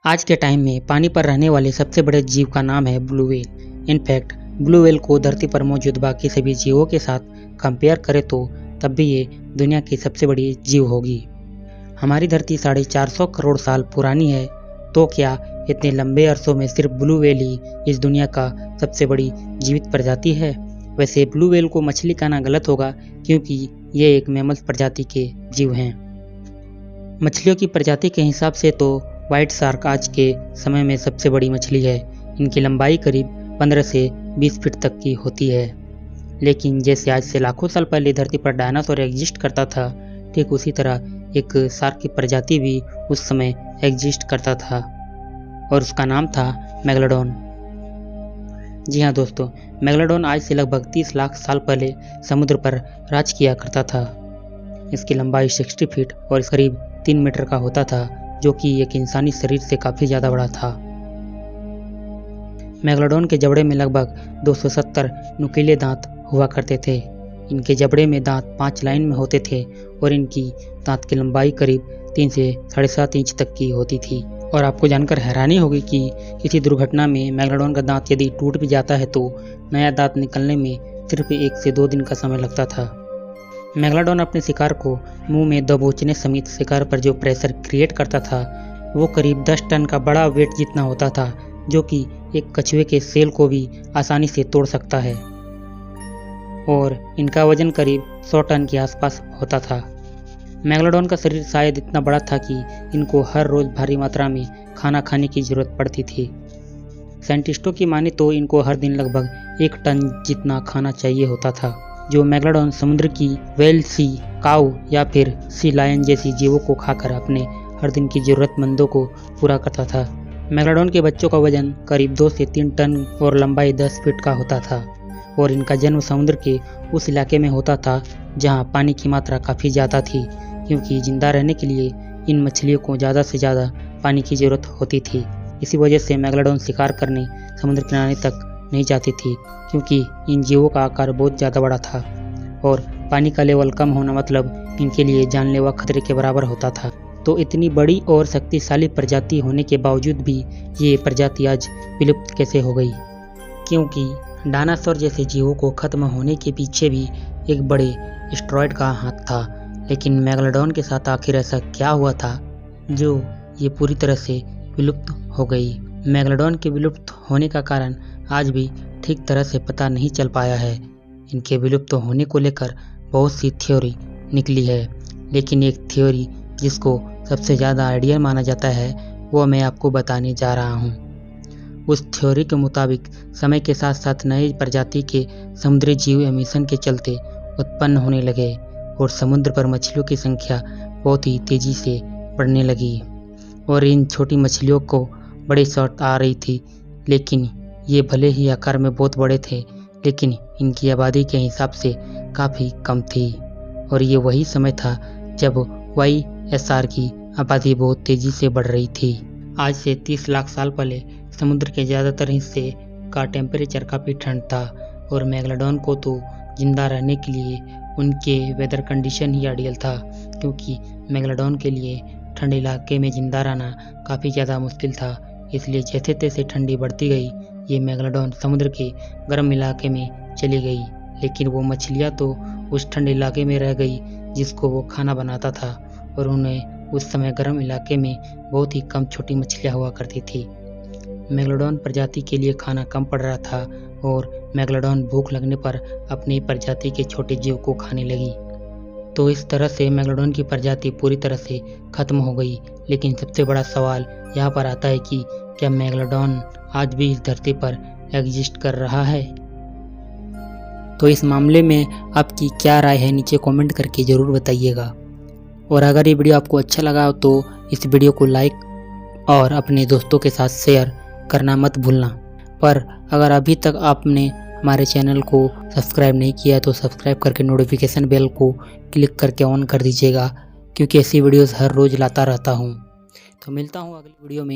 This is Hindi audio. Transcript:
आज के टाइम में पानी पर रहने वाले सबसे बड़े जीव का नाम है blue whale. In fact blue whale को धरती पर मौजूद बाकी सभी जीवों के साथ कंपेयर करें तो तब भी ये दुनिया की सबसे बड़ी जीव होगी। हमारी धरती 450 करोड़ साल पुरानी है, तो क्या इतने लंबे अरसों में सिर्फ ब्लू व्हेल ही इस दुनिया का सबसे बड़ी जीवित प्रजाति है? वैसे ब्लू व्हेल को मछली कहना गलत होगा, क्योंकि ये एक मैमल प्रजाति के जीव हैं। मछलियों की प्रजाति के हिसाब से तो व्हाइट शार्क आज के समय में सबसे बड़ी मछली है। इनकी लंबाई करीब 15 से 20 फीट तक की होती है। लेकिन जैसे आज से लाखों साल पहले धरती पर डायनासोर एग्जिस्ट करता था, ठीक उसी तरह एक शार्क की प्रजाति भी उस समय एग्जिस्ट करता था और उसका नाम था मेगालोडॉन। जी हाँ दोस्तों, मेगालोडॉन आज से लगभग 30 लाख साल पहले समुद्र पर राज किया करता था। इसकी लंबाई 60 फीट और करीब 3 मीटर का होता था, जो कि एक इंसानी शरीर से काफ़ी ज़्यादा बड़ा था। मेगालोडॉन के जबड़े में लगभग 270 नुकीले दांत हुआ करते थे। इनके जबड़े में दांत 5 लाइन में होते थे और इनकी दांत की लंबाई करीब 3 से 7.5 इंच तक की होती थी। और आपको जानकर हैरानी होगी कि किसी दुर्घटना में मेगालोडॉन का दांत यदि टूट भी जाता है तो नया दांत निकलने में सिर्फ 1 से 2 दिन का समय लगता था। मेगालोडॉन अपने शिकार को मुंह में दबोचने समेत शिकार पर जो प्रेशर क्रिएट करता था वो करीब 10 टन का बड़ा वेट जितना होता था, जो कि एक कछुए के सेल को भी आसानी से तोड़ सकता है। और इनका वजन करीब 100 टन के आसपास होता था। मेगालोडॉन का शरीर शायद इतना बड़ा था कि इनको हर रोज भारी मात्रा में खाना खाने की जरूरत पड़ती थी। साइंटिस्टों की माने तो इनको हर दिन लगभग 1 टन जितना खाना चाहिए होता था, जो मेगालोडॉन समुद्र की व्हेल, सी काऊ या फिर सी लायन जैसी जीवों को खाकर अपने हर दिन की जरूरतमंदों को पूरा करता था। मेगालोडॉन के बच्चों का वजन करीब 2 से 3 टन और लंबाई 10 फीट का होता था और इनका जन्म समुद्र के उस इलाके में होता था जहां पानी की मात्रा काफ़ी ज़्यादा थी, क्योंकि जिंदा रहने के लिए इन मछलियों को ज़्यादा से ज़्यादा पानी की ज़रूरत होती थी। इसी वजह से मेगालोडॉन शिकार करने समुद्र किनारे तक नहीं जाती थी, क्योंकि इन जीवों का आकार बहुत ज़्यादा बड़ा था और पानी का लेवल कम होना मतलब इनके लिए जानलेवा खतरे के बराबर होता था। तो इतनी बड़ी और शक्तिशाली प्रजाति होने के बावजूद भी ये प्रजाति आज विलुप्त कैसे हो गई? क्योंकि डायनासोर जैसे जीवों को खत्म होने के पीछे भी एक बड़े एस्टेरॉयड का हाथ था। लेकिन मेगालोडॉन के साथ आखिर ऐसा क्या हुआ था जो ये पूरी तरह से विलुप्त हो गई? मेगालोडॉन के विलुप्त होने का कारण आज भी ठीक तरह से पता नहीं चल पाया है। इनके विलुप्त होने को लेकर बहुत सी थ्योरी निकली है, लेकिन एक थ्योरी जिसको सबसे ज़्यादा आइडिया माना जाता है वो मैं आपको बताने जा रहा हूँ। उस थ्योरी के मुताबिक समय के साथ साथ नए प्रजाति के समुद्री जीव एमिशन के चलते उत्पन्न होने लगे और समुद्र पर मछलियों की संख्या बहुत ही तेज़ी से बढ़ने लगी और इन छोटी मछलियों को बड़े शॉट आ रही थी। लेकिन ये भले ही आकार में बहुत बड़े थे, लेकिन इनकी आबादी के हिसाब से काफ़ी कम थी और ये वही समय था जब YSR की आबादी बहुत तेज़ी से बढ़ रही थी। आज से 30 लाख साल पहले समुद्र के ज़्यादातर हिस्से का टेम्परेचर काफ़ी ठंड था और मेगालोडॉन को तो जिंदा रहने के लिए उनके वेदर कंडीशन ही आइडियल था, क्योंकि मेगालोडॉन के लिए ठंडे इलाके में जिंदा रहना काफ़ी ज़्यादा मुश्किल था। इसलिए जैसे तैसे ठंडी बढ़ती गई, ये मेगालोडॉन समुद्र के गर्म इलाके में चली गई। लेकिन वो मछलियाँ तो उस ठंडे इलाके में रह गई जिसको वो खाना बनाता था और उन्हें उस समय गर्म इलाके में बहुत ही कम छोटी मछलियाँ हुआ करती थी। मेगालोडॉन प्रजाति के लिए खाना कम पड़ रहा था और मेगालोडॉन भूख लगने पर अपनी प्रजाति के छोटे जीव को खाने लगी। तो इस तरह से मेगालोडॉन की प्रजाति पूरी तरह से खत्म हो गई। लेकिन सबसे बड़ा सवाल यहाँ पर आता है कि क्या मेगालोडॉन आज भी इस धरती पर एग्जिस्ट कर रहा है? तो इस मामले में आपकी क्या राय है, नीचे कमेंट करके ज़रूर बताइएगा। और अगर ये वीडियो आपको अच्छा लगा तो इस वीडियो को लाइक और अपने दोस्तों के साथ शेयर करना मत भूलना। पर अगर अभी तक आपने हमारे चैनल को सब्सक्राइब नहीं किया तो सब्सक्राइब करके नोटिफिकेशन बेल को क्लिक करके ऑन कर दीजिएगा, क्योंकि ऐसी वीडियोस हर रोज़ लाता रहता हूँ। तो मिलता हूँ अगली वीडियो में।